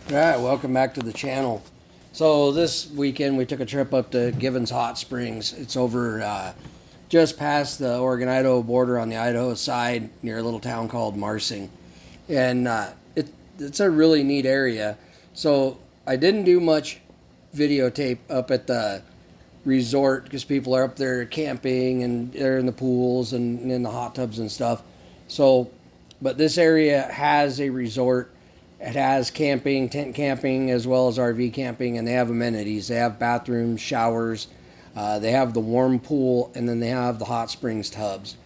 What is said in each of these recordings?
All right, welcome back to the channel. So this weekend we took a trip up to Givens Hotsprings. It's over just past the Oregon-Idaho border on the Idaho side near a little town called Marsing. And it's a really neat area. So I didn't do much videotape up at the resort because people are up there camping and they're in the pools and in the hot tubs and stuff. So, but this area has a resort. It has camping, tent camping, as well as RV camping, and they have amenities. They have bathrooms, showers, they have the warm pool, and then they have the hot springs tubs.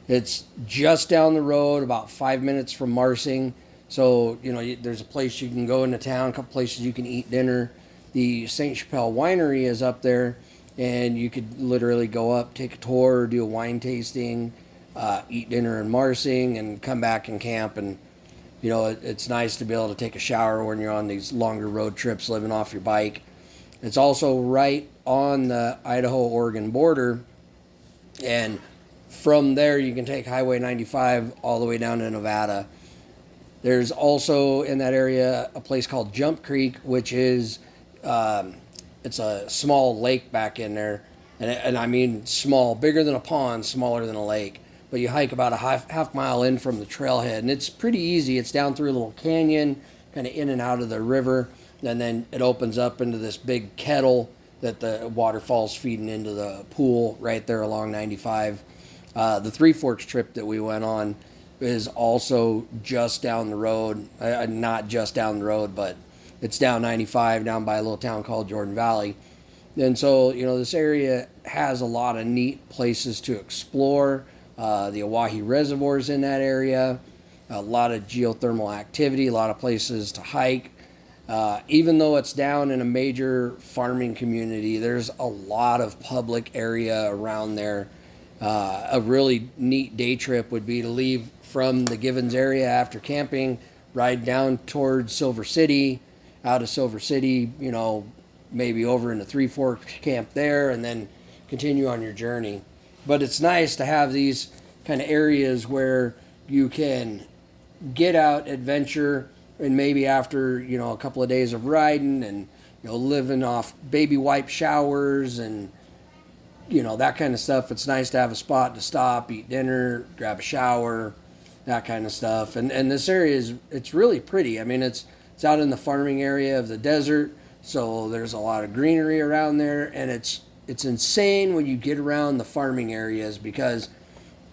It's just down the road, about 5 minutes from Marsing. So, there's a place you can go into town, a couple places you can eat dinner. The St. Chappelle Winery is up there, and you could literally go up, take a tour, do a wine tasting, eat dinner in Marsing, and come back and camp. And it's nice to be able to take a shower when you're on these longer road trips living off your bike. It's also right on the Idaho-Oregon border, and from there you can take Highway 95 all the way down to Nevada. There's also in that area a place called Jump Creek, which is it's a small lake back in there, and I mean small, bigger than a pond, smaller than a lake. But you hike about a half mile in from the trailhead, and it's pretty easy. It's down through a little canyon, kind of in and out of the river, and then it opens up into this big kettle that the waterfall's feeding into the pool right there along 95. The Three Forks trip that we went on is also just down the road. Not just down the road, but it's down 95, down by a little town called Jordan Valley. And so, this area has a lot of neat places to explore. The Oahe Reservoir's in that area, a lot of geothermal activity, a lot of places to hike. Even though it's down in a major farming community, there's a lot of public area around there. A really neat day trip would be to leave from the Givens area after camping, ride down towards Silver City, out of Silver City, maybe over in the Three Forks camp there, and then continue on your journey. But it's nice to have these kind of areas where you can get out, adventure, and maybe after, a couple of days of riding and, living off baby wipe showers and, that kind of stuff. It's nice to have a spot to stop, eat dinner, grab a shower, that kind of stuff. And this area it's really pretty. I mean, it's out in the farming area of the desert, so there's a lot of greenery around there, and it's insane when you get around the farming areas because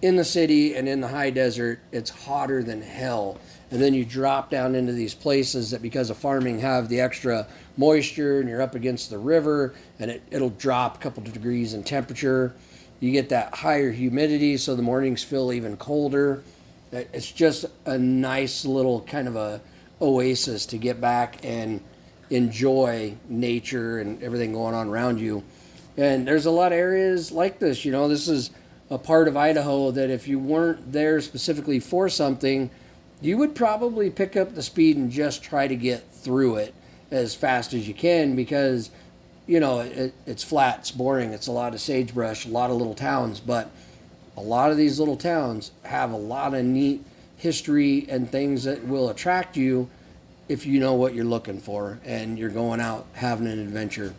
in the city and in the high desert, it's hotter than hell. And then you drop down into these places that, because of farming, have the extra moisture, and you're up against the river, and it'll drop a couple of degrees in temperature. You get that higher humidity, so the mornings feel even colder. It's just a nice little kind of a oasis to get back and enjoy nature and everything going on around you. And there's a lot of areas like this. This is a part of Idaho that if you weren't there specifically for something, you would probably pick up the speed and just try to get through it as fast as you can because, it's flat, it's boring, it's a lot of sagebrush, a lot of little towns. But a lot of these little towns have a lot of neat history and things that will attract you if you know what you're looking for and you're going out having an adventure.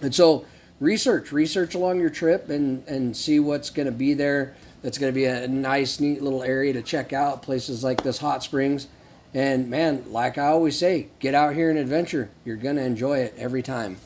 And so, research along your trip and see what's going to be there. That's going to be a nice, neat little area to check out, places like this Hot Springs. And man, like I always say, get out here and adventure. You're going to enjoy it every time.